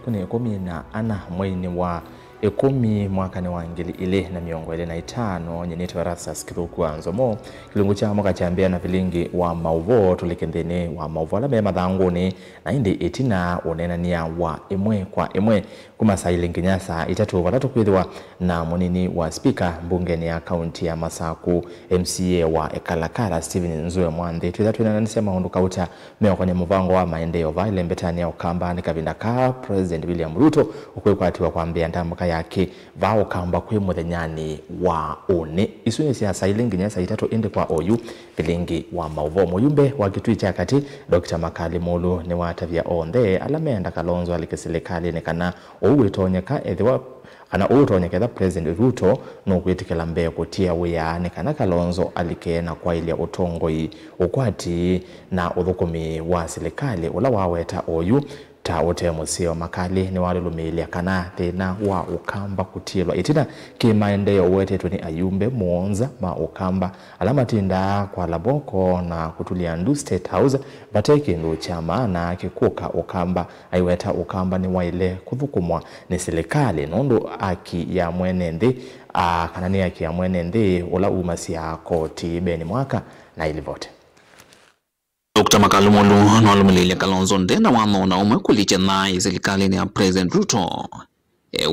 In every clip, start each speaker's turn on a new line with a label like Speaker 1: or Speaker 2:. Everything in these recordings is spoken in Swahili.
Speaker 1: kune komi na ana mwini wa ekomi mwaka ni wangili ile na miongo ile na itano nyenito Erastus Kithukuanzo mo kilungu cha mwaka chambia na vilingi wa mauvo tulikendene wa mauvo la mema dhanguni na indi itina onenania wa emwe kwa emwe kuma saili nginyasa itatu watatu kwithwa na munini wa speaker mbungeni ya kaunti ya Masaku MCA wa Ekalakala Stephen Nzue Mwandhi twithatu inanisema hundu kauta meo kwenye mvango wa maendeleo vile mbetani ya ukamba ni kavinda ka President William Ruto ukwekwatiwa kwambia ndamka yake vao kamba kwe muthenyani wa one isuni siasa ilingi nyasa itatu ende kwa oyu vilingi wa mauvo muyumbe wa kitui cha kati Dr. Makali Mulu ni watavya onde alamenda Kalonzo alikisilikali nekana ouwitonyeka edhiwa ana outonyeka President Ruto no kwitikela mbe kutia wiya nekana Kalonzo alikena kwa ile utongoi ukwati na uthukumi wa serikali ula waweta oyu ta wote musio Makali ni wale lumilia kana tena wa ukamba kutilwa itina kimaendeleo wetu ni ayumbe muonza ma ukamba alama tinda kwa laboko na kutulia ndu State House bateki ndo chama na kikuka ukamba aiweta ukamba ni waile kuthukumwa ni serikali nondo aki ya mwenende kanani aki ya mwenende ula umasia koti beni mwaka na ilivote
Speaker 2: Dr. Makali Mulu nwalumilia Kalonzo ndena wano na umekuliche na serikali ni ya President Ruto.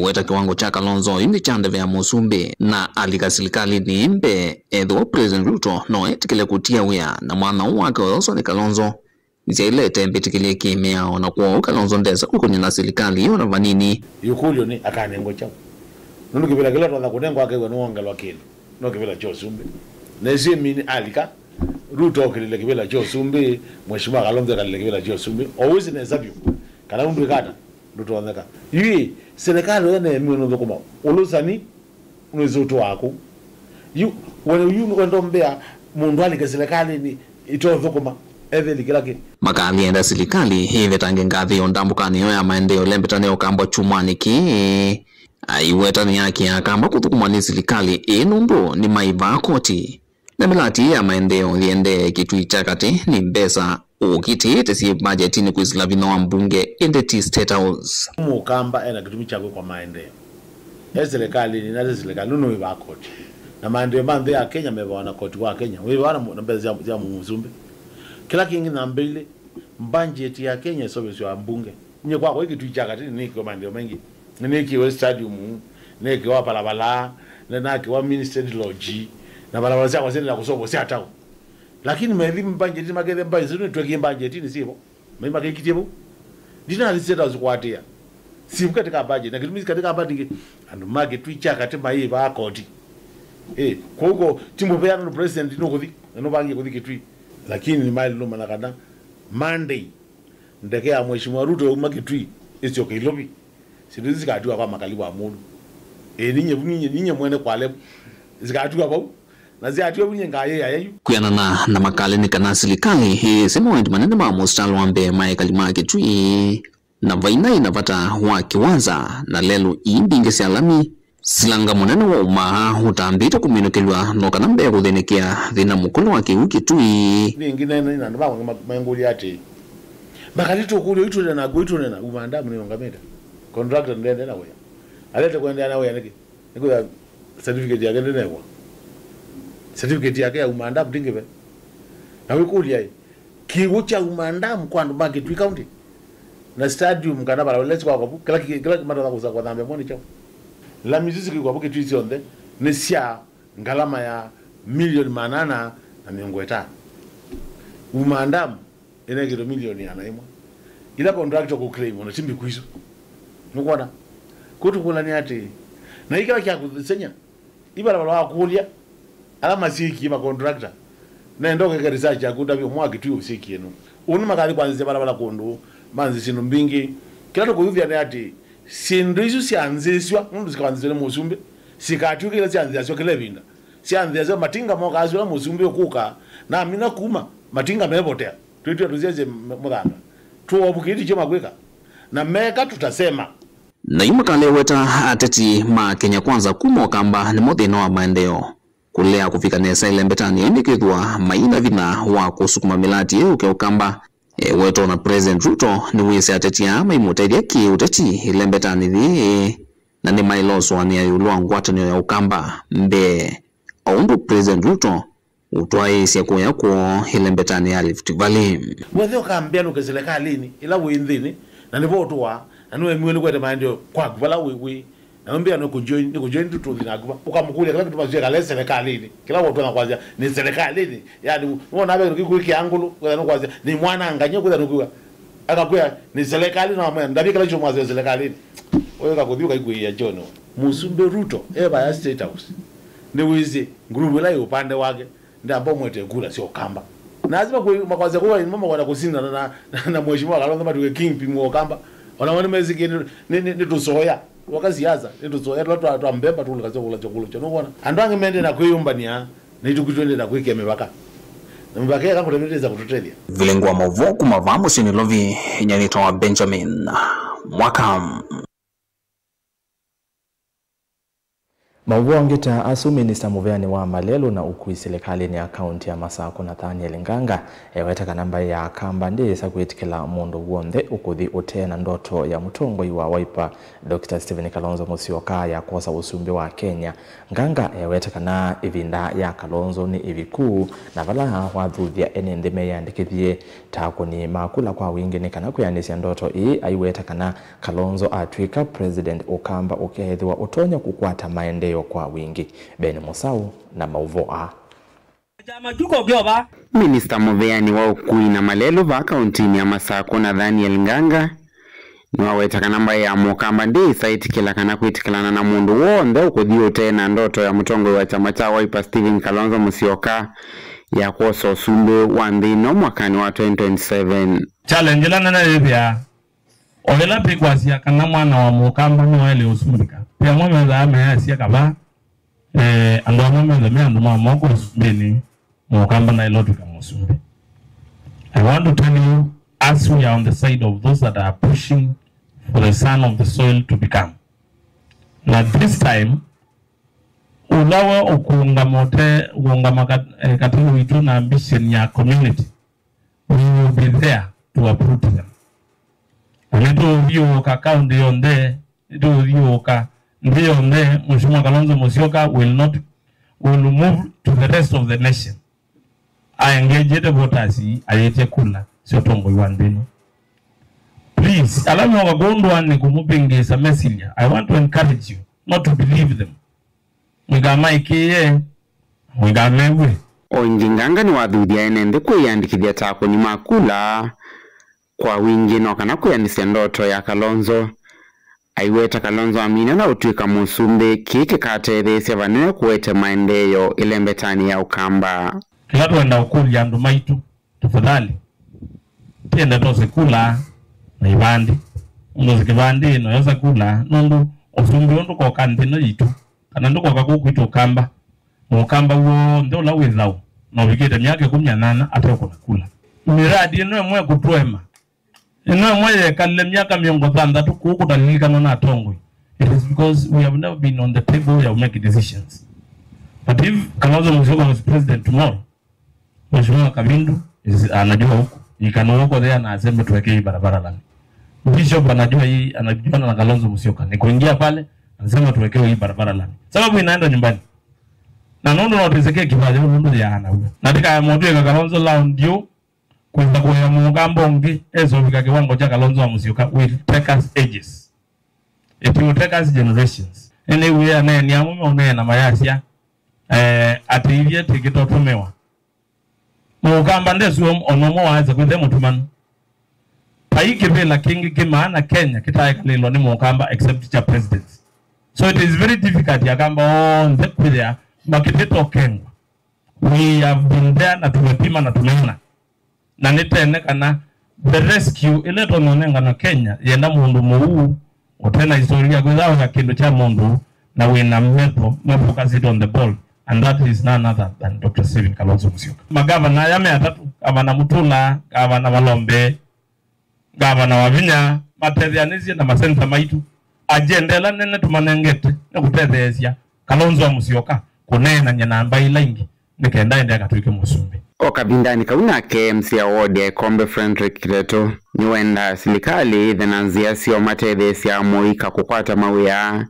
Speaker 2: Weta kiwango cha Kalonzo indi chande vya musumbi na alika serikali ni imbe edho President Ruto no etikile kutia wia na mwana wake oso ni Kalonzo. Nisi ile tembe tikile kimea na kuwa Kalonzo ndesa kukunye na serikali yona vanini.
Speaker 3: Yukulio ni akanengo chao. Nunu kivila kila tuwa kunengo wake wanuonga wakili. No kivila cho sumbi. Nezi mini alika. Ruto kilile kivila cho sumbi. Mheshimiwa Kalonzo kilile kivila cho sumbi. Always in example. Kana umbi kata. Ruto wanaka. Yui serikali wane miunozo kuma. Ulusani unezoto wako. Yu wendo mbea mundu alika serikali ni itozo kuma.
Speaker 2: Makali enda serikali hivi tange ngathi ondambukani ya maendeleo lembetane okamba chumani ki aiweta ni yake akamba kuthukumani serikali enumbo ni maiva koti na milati ya maendeleo liende kitui chakati ni mbesa ukiti tesi budget ni kuisla vino wa mbunge ende State House
Speaker 3: mukamba ena kitumi chako kwa maendeleo serikali ni nazo serikali nuno iva koti na maendeleo mande ya Kenya mewana koti wa Kenya wewe na mbeza ya muzumbe kila kingi na mbele budget ya Kenya sobe wa mbunge nye kwa hiki tuichaka tini ni kwa maendeleo mengi ni kiwa stadium ni kiwa balabala na kiwa ministry lodge na balabala zako zile na kusobo si hatao lakini mimi budget magere budget tuweke budget ni sivyo mimi magere kitibu dina aliseta zikwatia si katika budget na kitu katika budget and market tuichaka tema hii ba kodi kwa huko timu peana no president no kodi no bangi kodi kitui lakini ni mali lo manakana Monday ndeke ya Mheshimiwa Ruto makitui isio kilobi sidizi zikatiwa kwa Makali wa Mulu ninye mwene kwale zikatiwa kwa na ziatiwa bunye ngaye yayu
Speaker 2: kuyana na Makali ni kana serikali hii sema wendi manene ma mostalo ambe Makali makitui na vaina inavata wa kiwanza na lelo imbinge sialami silanga munene wa umaha utambita kuminokelwa no kanambe kudhenekea dhina mukolo wake ukitui
Speaker 3: ningine na ndaba manguli ate Makali to kule itu na goito na umanda mne ngameda contractor ndende na wewe alete kwenda na wewe niko certificate yake ndene kwa certificate yake ya umanda mtingebe na wewe kuli ai kiwo cha umanda mkwando banki tu county na stadium kana bara let's kwa kila mara za kwa dhambe mwoni chao la mizizi kwa buke tu sionde nesia ngalama ya milioni 800 na miongo 5 umanda ene kilo milioni anaimwa ila contractor ku claim ona timbi kuizo nukwana kutu kula ni ati na ikala kya kusenya ibara bala kulia alama siki ma contractor na ndoke ka research akunda byo mwaki tu usiki eno unu Makali kwanze bala kondo manzi sino mbingi kila to kuyuvya ne ati sindizo sianziswa mundu zikwanzile musumbe sikatu kila sianziswa kile vinda sianziswa matinga moka azula musumbe okuka na mina kuma matinga mepotea tuitwa tuzieze mudhanga tuobukiti choma kweka na meka tutasema
Speaker 2: na Makali weta ateti ma Kenya kwanza kumo kamba ni modeno wa maendeleo kulea kufika nesa ile mbetani indikithwa maina vina wa kusukuma milati uke ukamba weto na President Ruto ni wise atetia maimutaidia ki uteti ilembetani na ni mailoswa ni ayulua ngwatanio ya ukamba mbe aundu President Ruto utwae siku yako ilembetani ya Rift Valley.
Speaker 3: Mwethio kaambia nuke serikalini ila windhini na nivotuwa na niwe mwini kwete maendio kwa kuvala wiwi na mbia ni kujoin tutu dhinakuwa ukamukulia kila kitu mazia kale serikalini kila watu wanakuanzia ni serikalini yani unaona hapo wiki angulu kwa kuanzia ni mwana anganye kwa nukuwa akakuya ni serikalini na mwana ndabi kala chomwa serikalini wewe kakudhiuka ikuia jono Musumbe Ruto eba ya State House ni wizi nguruwe la upande wake ndio ambao mwete kula sio kamba lazima makwaza kwa mama wana kusinda na mheshimiwa Kalonzo matuke king pimo kamba wanaona meziki ni tusoya wakaziaza ni tusoya watu ambemba tu kazo kula chakula cha unaona andange mende na kuyumba ni tukitwende na kuike mebaka mbaka yako kutemeleza kututelia
Speaker 2: vilengwa mavoku mavamo sinilovi nyanitoa Benjamin Mwakam.
Speaker 1: Mauongeta asu Minister Muveani wa Malelo na ukui serikali ni akaunti ya Masako Nathaniel Nganga eweta kanamba ya kamba ndisa kuitikila mundu wonde ukuthi utena ndoto ya mutongoi wa Wiper Dr. Stephen Kalonzo Musyoka ya kosa usumbi wa Kenya. Nganga eweta kana ivinda ya Kalonzo ni ivikuu na vala wathuthia enendeme yandikithie tako ni makula kwa wingi ni kana kuyanisia ndoto ii aiweta kana Kalonzo atwika President Okamba ukehethwa utonya kukwata maendeleo kwa wingi. Ben Musau na Mauvoa.
Speaker 4: Minister Muveani wa ukui na Malelo va akaunti ya Masako Nathaniel Nganga niwaweta kanamba ya Mukamba ndisa itikila kana kuitikilana na mundu wonde ukuthi utena ndoto ya mutongoi wa chama cha Wiper Stephen Kalonzo Musyoka ya kosa usumbi wa nthino mwakani wa 2027.
Speaker 5: Challenge la nana yebia ogela pikwasia kana mwana wa Mukamba ni wale usumbika pia mwana za ameasia kaba ando mwana za ando moko usumbini Mukamba na ilotuka musumbi. I want to tell you, as we are on the side of those that are pushing for the son of the soil to become, now this time ulawa okuunga mote uunga katilo itu na ambition ya community, we will be there to uproot them. Nito vio ka kaundi yonde, nito vio ka ndiyo yonde, Mheshimiwa Kalonzo Musyoka will move to the rest of the nation. I engage the voters, ayete kula, sio tongo yuandino. Please, alamu wakagondo ni kumupengeza mesilia. I want to encourage you not to believe them. Mwigama ikiye, mwigama ewe.
Speaker 4: Nganga ni wathuthia enende kuyandikithia tako ni makula kwa wingi no kana kuyanisia ndoto ya Kalonzo. Aiweta Kalonzo amina na utwika musumbi kiki katethesia vanwe kuwete maendeleo ilembetani ya Ukamba.
Speaker 5: Kila tuenda ukuli andu maitu, tafadhali. Tienda tose kula na ibandi. Unozi kibandi inaweza kula. Nundu usumbi undu kwa kandino yitu. Kana ndu kwa kakuku itu Ukamba. Ukamba uo ndio la withau. Na wikete miake 18 ate kuna kula. Miradi ino mwe kutuema. Ino mwe kalile miaka 30 kukutalilika na tongwe. It is because we have never been on the table to make decisions. But if Kalonzo Musyoka was president tomorrow, Mheshimiwa Kabindu anajua huko. Ikano huko there na aseme tuweke hii barabara lani. Bishop anajua hii, anajua na Kalonzo Musyoka. Ni kuingia pale, anasema tuweke hii barabara lani. Sababu inaenda nyumbani. Na nondo na utizeke kibaje nondo ya ana huyo. Na tika ya modu ya Kalonzo lao ndio kwenda kwa Mukamba ongi ezo bika kiwango cha Kalonzo Musyoka will take us ages. It will take us generations. Anyway, ni amume na mayasia ativye tikitotumewa. Mukamba ndesu onomo waza kwende mutumanu. Paiki vela kingi kimaana Kenya kitaye kalilo ni Mukamba except cha president. So it is very difficult ya kamba on the there makitito kengwa. We have been there na tumepima na tumeona. Na nitene kana the rescue ile tononenga na Kenya yenda mundu muu utena historia kwao ya kindu cha mundu na wina mepo focus on the ball. And that is none other than Dr. Stephen Kalonzo Musyoka. Magavana yame atatu, gavana Mutula, gavana Malombe, gavana Wavinya, matethanizie na masenta maitu. Ajendela nene tumanengete, na kutethesia Kalonzo Musyoka, kunena nyanamba ila ingi, nikenda ende akatuike Musumbi.
Speaker 4: Okabindani kauna KMC award ya Kombe Frederick Kireto ni wenda serikali thenanzia sio matebe sia moika kukwata mawia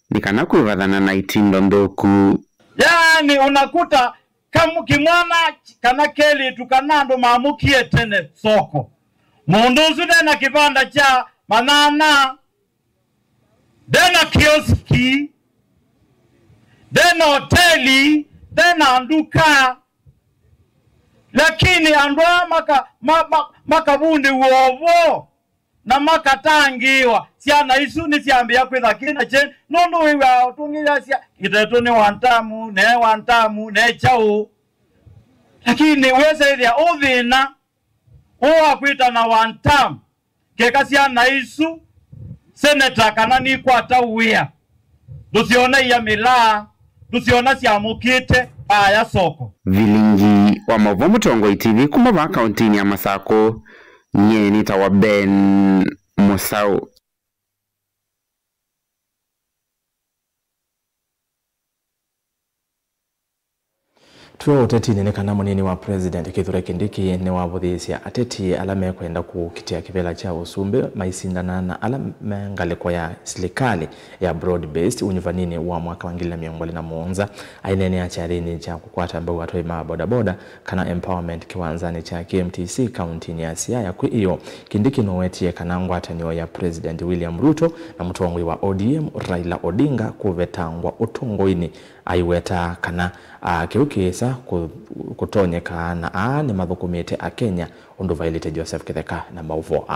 Speaker 4: nikana kuivadhana na itindo ndoku.
Speaker 5: Yani unakuta kama kimwana kana keli tukanando maamukie tene soko. Munduzu dena kibanda cha manana, dena kioski, dena hoteli, dena anduka. Lakini andwa makabundi uovo na makatangiwa siana isu ni siambia kwitha kina chen nondu wiwa utungira sia itetu ni wantamu ne chau. Lakini wese ithia uthina uwa kwita na wantamu keka siana isu seneta kana ni kwata uwia dusiona iya milaa dusiona siamukite aya soko.
Speaker 4: Vilingi wa Mavomu Tongo TV kumaba kauntini ya Masako nye nita wa Ben Musau.
Speaker 1: Tuo uteti nenekana munini wa President Kithure Kindiki ni wabuthisia ateti alame kwenda kukitia kivela cha usumbe maisindana na alame ngaleko ya serikali ya broad based unyivanini wa mwaka wa 2021 ainene ya charini cha kukwata ambao watoi maboda boda kana empowerment kiwanzani cha KMTC county ya Siaya. Kwa hiyo Kindiki nowetie kanangwa atanyo ya President William Ruto na mtongwi wa ODM Raila Odinga kuvetangwa utongoini aiweta kana kiukisa kutonyeka na ni mathukumite a Kenya undu vailite Joseph Kitheka na mauvo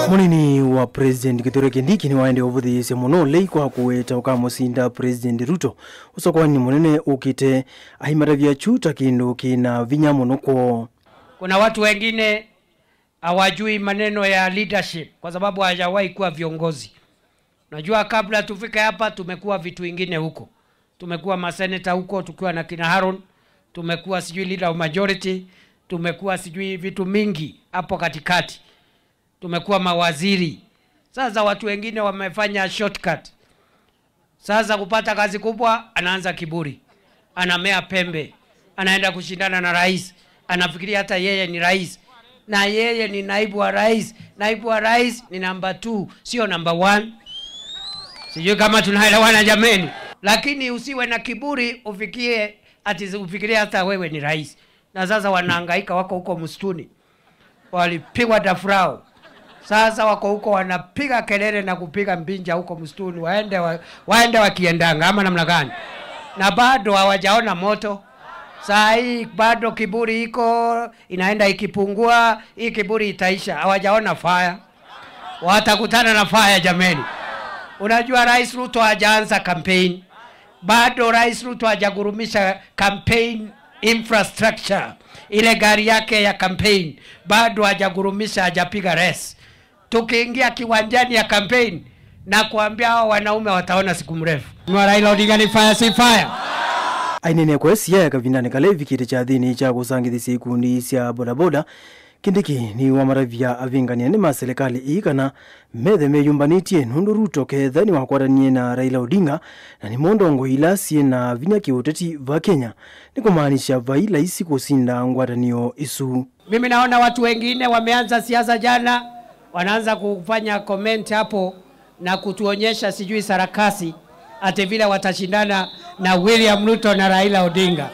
Speaker 6: Munini wa President Kithure Kindiki ni waende uvuthise muno leikwa kuweta ukamusinda President Ruto usokwani munene ukite ahimaravya chuta kindu kina vinya muno kwa.
Speaker 7: Kuna watu wengine hawajui maneno ya leadership kwa sababu hawajawahi kuwa viongozi. Najua kabla tufike hapa tumekuwa vitu vingine huko. Tumekuwa maseneta huko tukiwa na kina Haron, tumekuwa sijui leader of majority, tumekuwa sijui vitu mingi hapo katikati. Tumekuwa mawaziri. Sasa watu wengine wamefanya shortcut. Sasa kupata kazi kubwa anaanza kiburi. Anamea pembe. Anaenda kushindana na rais. Anafikiria hata yeye ni rais. Na yeye ni naibu wa rais. Naibu wa rais ni number 2, sio number 1. Sijui kama tunaelewana jameni. Lakini usiwe na kiburi ufikirie hata wewe ni rais. Na sasa wanahangaika wako huko msituni. Walipigwa dafrao. Sasa wako huko wanapiga kelele na kupiga mbinja huko msituni. Waende wakiendanga ama namna gani? Na bado hawajaona moto. Saa hii bado kiburi iko inaenda ikipungua, hii kiburi itaisha. Hawajaona fire. Watakutana na fire jameni. Unajua Rais Ruto hajaanza campaign. Bado Rais Ruto hajagurumisha campaign infrastructure. Ile gari yake ya campaign bado hajagurumisha, hajapiga race. Tukiingia kiwanjani ya campaign na kuambia hao wanaume wataona siku mrefu. Raila Odinga ni fire si fire.
Speaker 6: Ainene kwa Siaya kavindani kalevi kite cha dhini cha kusangithisi ikundi sia bodaboda. Kindiki ni wamaravya avingania ni maserikali ikana methe meyumbanitie nundu Ruto ketha ni wakwaranie na Raila Odinga na ni mondongo ilasie na vinya kiuteti va Kenya ni kumaanisha vaila isi kusinda ngwatanio isu.
Speaker 7: Mimi naona watu wengine wameanza siasa jana, wanaanza kufanya comment hapo na kutuonyesha sijui sarakasi ate vile watashindana na William Ruto na Raila Odinga.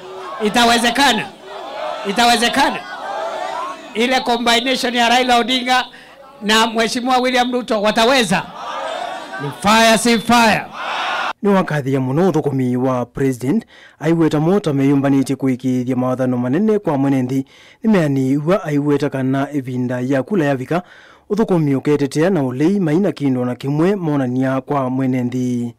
Speaker 7: Itawezekana? Itawezekana? Ile combination ya Raila Odinga na Mheshimiwa William Ruto wataweza? Ni fire si fire.
Speaker 6: Ni wakati ya muno thukumi wa President aiweta mota meyumbanite kuikithia mawathano manene kwa mwenethi nimeani wa aiweta kana evinda ya kula ya vika uthukumi uketetea na ulei maina kindo na kimwe monania kwa mwenethi.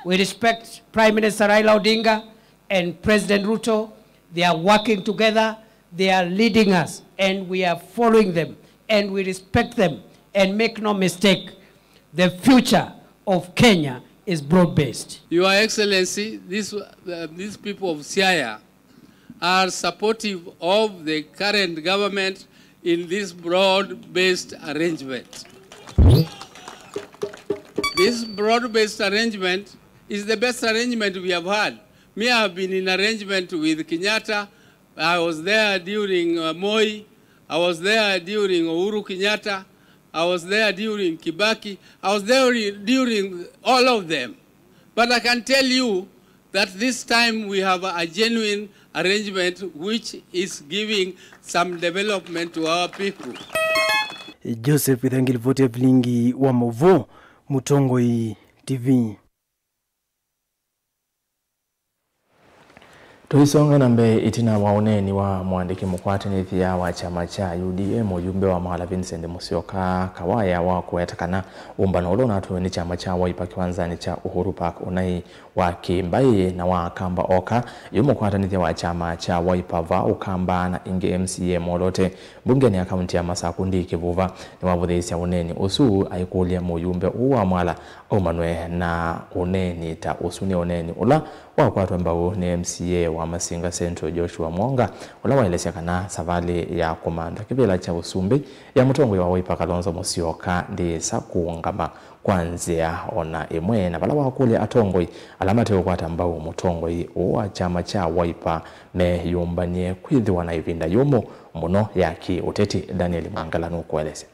Speaker 7: We respect Prime Minister Raila Odinga and President Ruto. They are working together. They are leading us and we are following them and we respect them, and make no mistake, the future of Kenya is broad-based.
Speaker 8: Your Excellency, these people of Siaya are supportive of the current government in this broad-based arrangement. This broad-based arrangement It's the best arrangement we have had. Me, I have been in arrangement with Kenyatta. I was there during Moi. I was there during Uhuru Kenyatta. I was there during Kibaki. I was there during all of them. But I can tell you that this time we have a genuine arrangement which is giving some development to our people.
Speaker 6: Joseph Ithangil vote Vilingi wa Mauvo, Mutongoi TV.
Speaker 1: Tuisonga nambe itina waoneni wa mwandiki mkwatanithi wa chama cha UDM ujumbe wa Mahala Vincent Musyoka Kawaya wa kuetakana umbano ulona tuweni chama cha Wiper kiwanzani cha Uhuru Park unai wa Kimbai na wa Kamba Oka yumo kwatanithi wa chama cha Wiper va ukamba na inge MCA molote bungeni ya kaunti ya Masakundi Kivuva ni wavuthisi ya uneni usu aikulia mujumbe uwa mwala umanwe na uneni ta usuni uneni ula wa kwatu ambao ni MCA wa Masinga Central Joshua Mwonga ula waelesea kana savali ya komanda kibila cha usumbi ya mutongwe wa Wiper Kalonzo Musyoka ndi sakuungama kwanzia ona imwe na bala wakule atongoi alamate ukwata ambao mutongoi uwa chama cha Wiper me yumbanie kwithiwa na ivinda yumo muno yaki uteti Daniel Mangala nukuelese.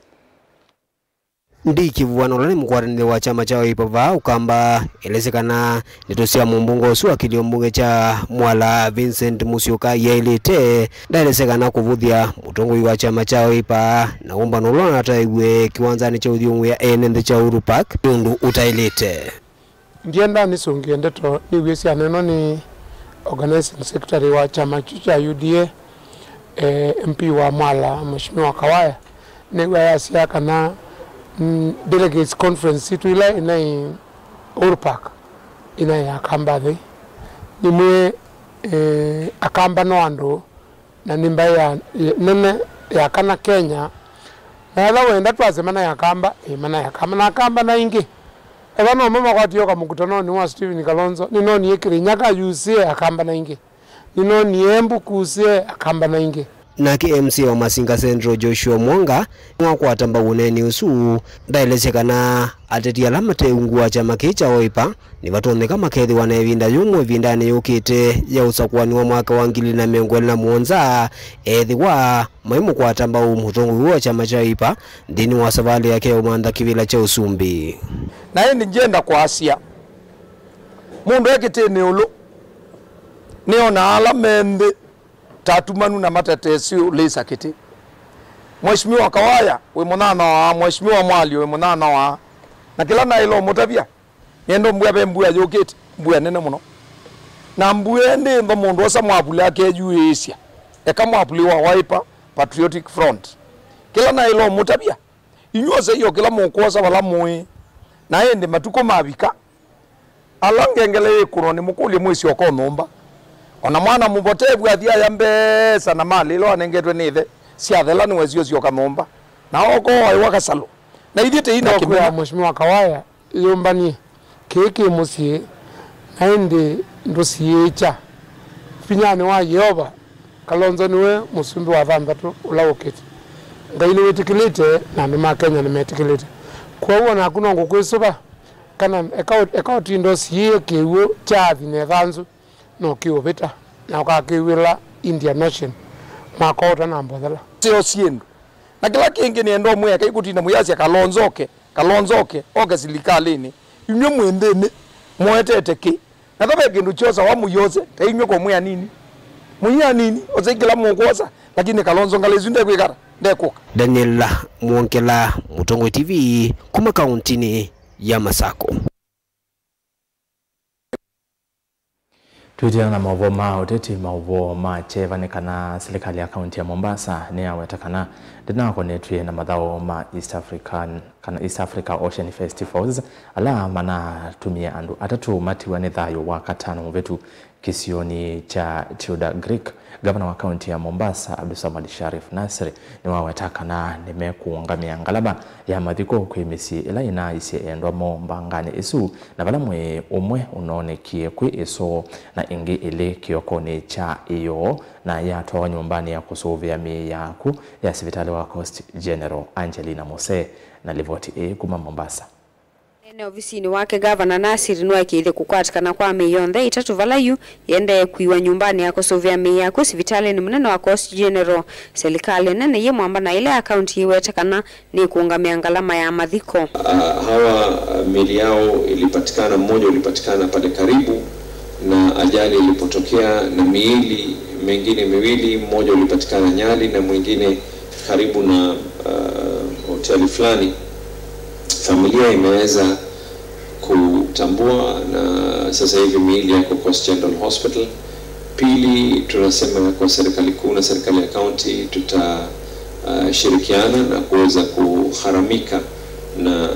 Speaker 9: Ndi kivuano lani mkwaranile wa chama cha Wiper va ukamba elesekana nitosia mumbungo usuwa kiliombunge cha Mwala Vincent Musyoka yailite da elesekana kuvuthia mutongoi wa chama cha Wiper na umbano ulona ataiwe kiwanzani cha udhiungu ya enende cha Uhuru Park yundu utailite.
Speaker 10: Ndienda nisungie ndeto niwesi aneno ni organizing secretary wa chama cha UDA MP wa Mwala Mheshimiwa Kawaya niwe yasiaka na delegates conference itu ila ina Uhuru Park ina ya Kambadhi nimwe akamba no ando na nimba ya nene ya kana Kenya na ela wenda twazemana ya kamba mana ya kamba na kamba na ingi ebano mama kwati yoka mukutano ni wa Stephen Kalonzo nino ni yekiri nyaka yusie akamba na ingi nino ni embu kusie akamba na ingi
Speaker 9: na KMC wa Masinga Central Joshua Mwonga mwakwata mbawuneni usu ndaelesekana ateti alamate ungua chama kicha Wiper ni vatoneka makethi wana evinda yumwe vindani yukite ya usakuani wa mwaka wa 2017 ethi wa maimu kwata mbawu mutongo wa chama cha Wiper ndini wa savali yake umanda kivila cha usumbi
Speaker 11: na hindi njenda kwa Asia mundu ekite ni ulu niona alamende tatumanu na matetesi ulisa kiti Mheshimiwa Kawaya we munana wa Mheshimiwa Mwali we munana wa na kila na ilo mutavia yendo mbuya be mbuya yoketi mbuya nene muno na mbuya ndi ndo mundu osa mwapuli ake juu Asia eka mwapuli wa Wiper Patriotic Front kila na ilo mutavia inyose iyo kila mukosa wala mui na yende matuko mabika alangengele kuroni mukuli mwisi oko nomba ona mwana mubotevu athia ya mbesa na mali lo anengetwe nithe siathela ni wezio sio kamomba na oko wakasalo na ithite ina
Speaker 10: kimya Mheshimiwa Kawaya yombani keke musie naende ndosiecha finyane wa Yehova Kalonzo niwe musumbi wa thambatu ulawoketi ngai ni wetikilite na ndima Kenya ni metikilite kwa hiyo na kuna ngokwesuba kana ekauti ndosie kiwo chathi ne thanzu no kiobeta na ukakiwila Indian Ocean makota na mbodela
Speaker 11: sio siendo na kila kingi ni endo mwe akaikutina muyasi kalonzoke oga silikalini inyo mwendene mwetete ki na tabe kindu chosa wa muyose tainyo ko mwe nini oze kila mwokosa lakini Kalonzo ngalezunde kwikara ndekuka
Speaker 9: Daniel Mwongela Mutongo TV kuma kauntini ya Masako.
Speaker 1: Tuitiana na mauvo uteti mauvo chevanekana serikali ya kaunti ya Mombasa ni awetakana dina konetwe na madhao ma East Africa Ocean Festivals ala mana tumia andu atatu matiwa ni thayo wa katano mvetu kisioni cha Tudor Greek. Gavana wa kaunti ya Mombasa Abdulsamad Sharif Nasri ni wawetakana nimekuungamia ngalaba ya mathiko kwimisi ila ina isi endwamo mbangani isu na balamwe umwe unonekie kwi iso na ingi ile kiokoni cha iyo na yatoa nyumbani ya kusuvia miyaku ya sivitali wa Coast General Angelina Mose na livoti kuma Mombasa.
Speaker 12: Ene ofisini wake Gavana Nasir nwakiithe kukwatikana kwa mionthe itatu valayu yende kuiwa nyumbani yako sovya mia ku sivitali ni munene wa Coast General serikali nene ye mwamba na ile akaunti iwetekana ni kuungamia ngalama ya madhiko.
Speaker 13: Hawa mili yao ilipatikana, mmoja ulipatikana pale karibu na ajali ilipotokea, na miili mengine miwili, mmoja ulipatikana Nyali na mwingine karibu na hoteli fulani. Familia imeweza kutambua na sasa hivi miili yako Coast General Hospital. Pili, tunasema kwa serikali kuu na serikali ya county tutashirikiana na kuweza kuharamika na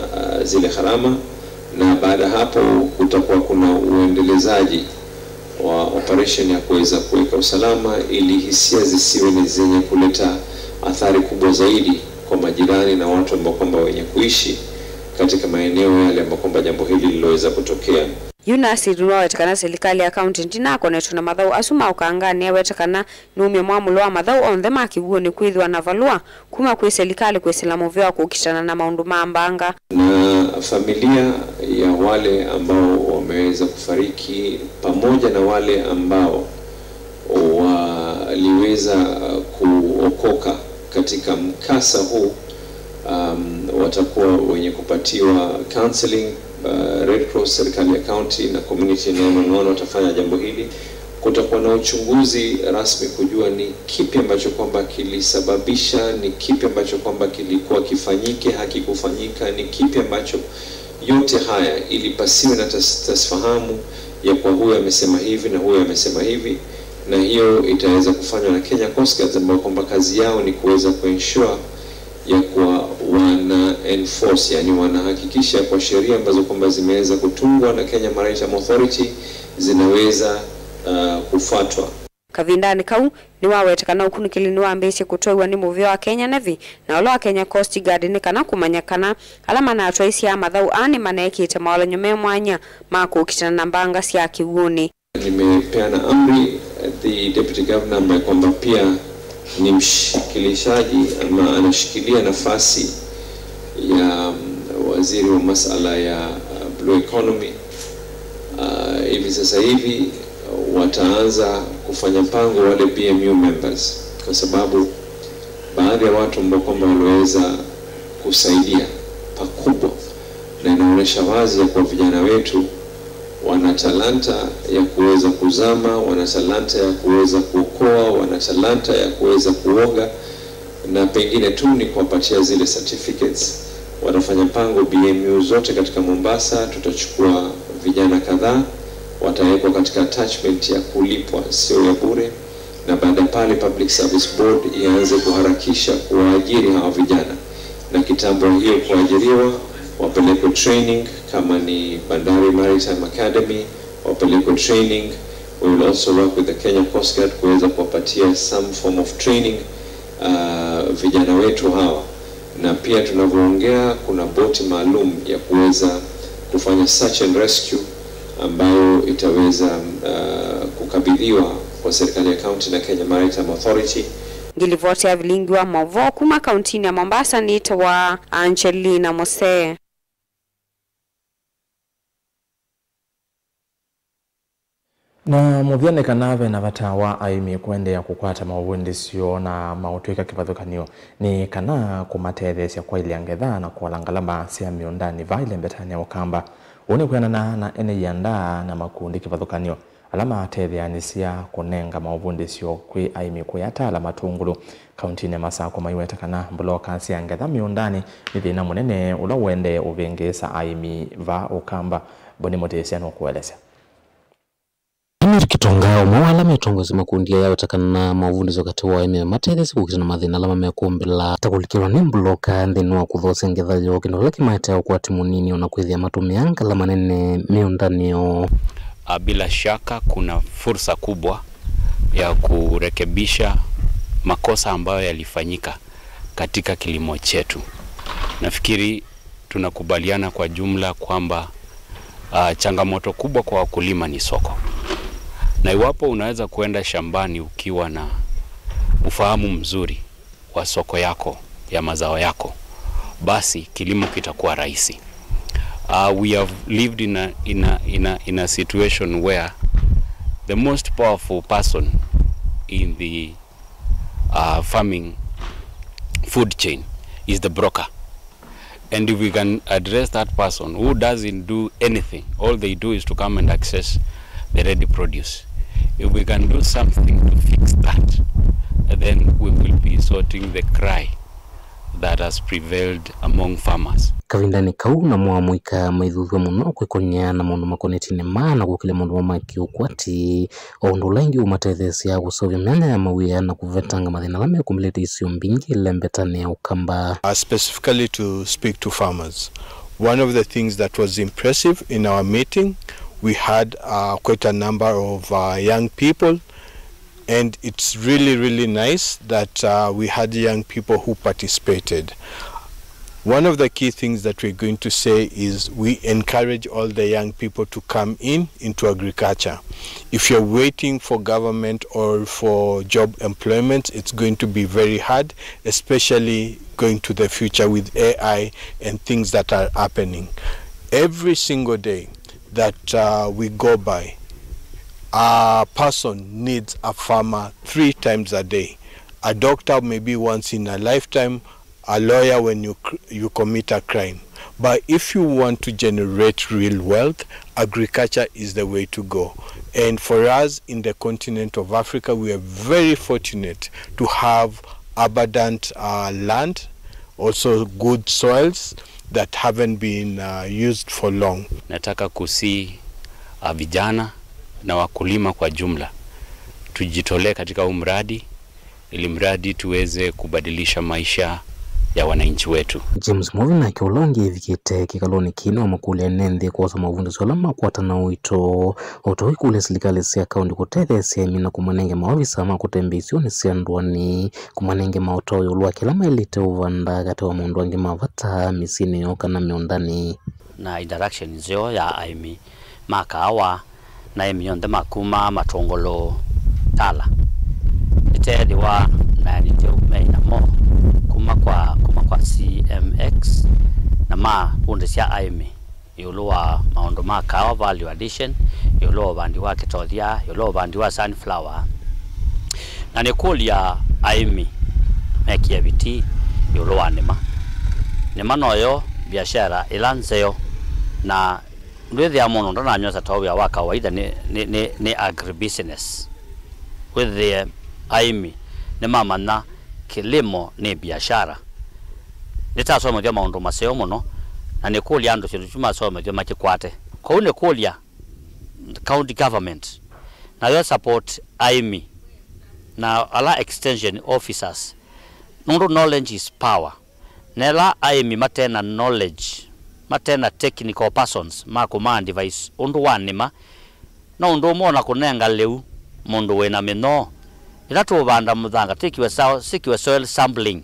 Speaker 13: zile gharama, na baada hapo kutakuwa kuna uendelezaji wa operation ya kuweza kuweka usalama ili hisia zisiwe ni zenye kuleta athari kubwa zaidi kwa majirani na watu ambao kwamba wenye kuishi katika maeneo yale ambao kwamba jambo hili liloweza kutokea.
Speaker 12: Yunasir nwawetekana serikali ya county ntina konetuna mathau asuma ukangania wetekana numia mwamulo wa mathau onthe makiwuoni kwithwa na valua kuma kwi serikali kwesila muvyo kukitana na maundu mambanga.
Speaker 13: Na familia ya wale ambao wameweza kufariki pamoja na wale ambao waliweza kuokoka katika mkasa huu watakuwa wenye kupatiwa counseling. Red Cross, serikali ya county na community na watafanya jambo hili. Kutakuwa na uchunguzi rasmi kujua ni kipi ambacho kwamba kilisababisha, ni kipi ambacho kwamba kilikuwa kifanyike, hakikufanyika, ni kipi ambacho, yote haya ili pasiwe na tasfahamu ya kwa huyu amesema hivi na huyu amesema hivi. Na hiyo itaweza kufanywa na Kenya Coast Guard ambao kwamba kazi yao ni kuweza kuensure ya kuwa wana enforce, yani wanahakikisha kwa sheria ambazo kwamba zimeweza kutungwa na Kenya Maritime Authority zinaweza kufuatwa.
Speaker 12: Kavindani kau ni wawetekana ukunikili ni wambesi kutoiwa ni muvyo wa Kenya Navy na olo wa Kenya Coast Guard ni kana kumanyakana alama na atoisi ya mathau ani manekite mawala nyume mwanya mako ukitana na mbanga siya kiwuni.
Speaker 13: Nimepeana amri the Deputy Governor ambaye kwamba pia ni mshikilishaji ama anashikilia nafasi ya waziri wa masala ya blue economy. Hivi sasa hivi wataanza kufanya mpango wale BMU members, kwa sababu baadhi ya watu ambao kwamba waliweza kusaidia pakubwa, na inaonyesha wazi ya kwa vijana wetu wana talanta ya kuweza kuzama, wana talanta ya kuweza kuokoa, wana talanta ya kuweza kuoga, na pengine tu ni kuwapatia zile certificates. Watafanya mpango BMU zote katika Mombasa, tutachukua vijana kadhaa, watawekwa katika attachment ya kulipwa, sio ya bure, na baada pale Public Service Board ianze kuharakisha kuwaajiri hawa vijana, na kitambo hiyo kuajiriwa wapelekwe training kama ni Bandari Maritime Academy, wapelekwe training. We will also work with the Kenya Coast Guard kuweza kuwapatia some form of training vijana wetu hawa, na pia tunavyoongea kuna boti maalum ya kuweza kufanya search and rescue ambayo itaweza kukabidhiwa kwa serikali ya county na Kenya Maritime Authority.
Speaker 12: Ngilivote ya vilingi wa Mavo kuma kauntini ya Mombasa ni wa Angelina Mose.
Speaker 1: Na muthiane kanave na vatawa aimi kuendea kukwata mauvundi sio na mautwika kivathukanio ni kana kumatethesia kwa ili angetha na kuwalangalama sia miondani vaile mbetani ya wakamba uni kuyanana na ene yanda na makundi kivathukanio alama atetheani sia kunenga mauvundi sio kwi aimi kuyatala matungulu kauntini ya Masako maiweta kana mbuloka sia angetha miondani ni thina munene ula wende uvengesa aimi va ukamba boni motesia no kueleza.
Speaker 2: Amir Kitongao mwala metongozi makundi ya watakana na mavundi wakati wa ime matedesi kukitana madhina alama mekumbila takulikirwa ni mbloka ndinu kudhose ngedha yo kindola kimaita kwa timu nini unakuithia matumianga la manene miundanio.
Speaker 14: Bila shaka kuna fursa kubwa ya kurekebisha makosa ambayo yalifanyika katika kilimo chetu. Nafikiri tunakubaliana kwa jumla kwamba changamoto kubwa kwa wakulima ni soko. Na iwapo unaweza kuenda shambani ukiwa na ufahamu mzuri wa soko yako ya mazao yako, basi kilimo kitakuwa rahisi. We have lived in a situation where the most powerful person in the farming food chain is the broker. And if we can address that person who doesn't do anything, all they do is to come and access the ready produce. If we can do something to fix that, then we will be sorting the cry that has prevailed among farmers.
Speaker 15: Kavindani kau na muamuika maithuthu muno kwikonya na mundu makonetine maana gukile mundu maki ukwati ondo langi umatethesia gusovya myanya ya mawia na kuvetanga mathina lame kumilete isio mbingi lembetane ya ukamba.
Speaker 16: Specifically to speak to farmers, one of the things that was impressive in our meeting, we had quite a number of young people, and it's really nice that we had young people who participated. One of the key things that we're going to say is we encourage all the young people to come into agriculture. If you're waiting for government or for job employment, it's going to be very hard, especially going to the future with AI and things that are happening. Every single day that we go by, a person needs a farmer 3 times a day. A doctor maybe once in a lifetime, a lawyer when you commit a crime. But if you want to generate real wealth, agriculture is the way to go. And for us in the continent of Africa, we are very fortunate to have abundant land, also good soils that haven't been used for long.
Speaker 14: Nataka kusi vijana na wakulima kwa jumla tujitolee katika umradi ili mradi tuweze kubadilisha maisha ya wananchi wetu.
Speaker 15: James Movina kiolongi vikite kikaloni kino wa makule nende kwa sama uvundi solama kwa tana uito otoi kule serikali sia kaunti kutete sia mina kumanenge mawavisa ama kutembisio ni sia ndwani kumanenge maotoyo ulua kila mailite uvanda kate wa mundu wangi mavata misini yoka na miondani
Speaker 17: na interaction zio ya aimi makawa na emionde makuma matongolo tala itedi wa na nitio meina mo kuma kwa CMX na punde sia aimi yuluwa maondo makawa value addition yuluwa bandi wa kitothia yuluwa bandi wa sunflower na nikulia aimi mekia biti yuluwa nema noyo biashara ilanzeo na ndwethe ya mono ndona nyosa tawia wa kawaida ni agribusiness with the aimi ni mama na kilimo ni biashara nitasoma ndio maondo maseo muno na nikulia ando chuma soma ndio makikwate kwa une kulia county government na yo support aimi na ala extension officers nondo knowledge is power nela aimi matena knowledge matena technical persons ma command device undu wanima na undu mona kunenga leu mundu wena mino ila tubanda muthanga tikiwe sawa sikiwe soil sampling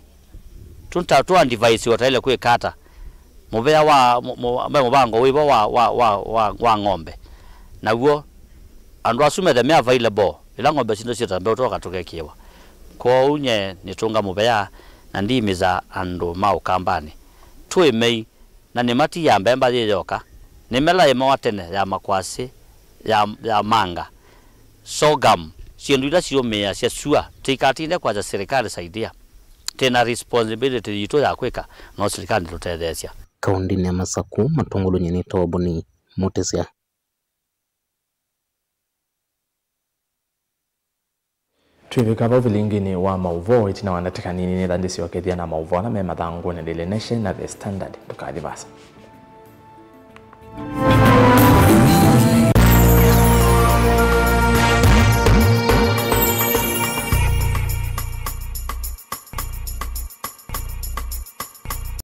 Speaker 17: tunta device wataile kuikata mubea wa mubango wibo wa ngombe na guo andu asume the available ila ngombe sindo sitambe utoka tukekiwa kwa unye nitunga mubea na ndimiza andu mau kambani tuimei na nimati ya mbemba yoka nimela yema watene ya makwasi ya manga sogam sienduida sio mea sia sua tikatine kwa za serikali saidia tena responsibility yito ya kweka no serikali tutethesia
Speaker 15: kaundi ne masaku matongolo nyeni toboni motesia
Speaker 1: Tuivikava vilingini wa mauvo itina wanataka nini nidhandisi wakethia na mauvo na mema thangu na Daily Nation na The Standard tukadivasa.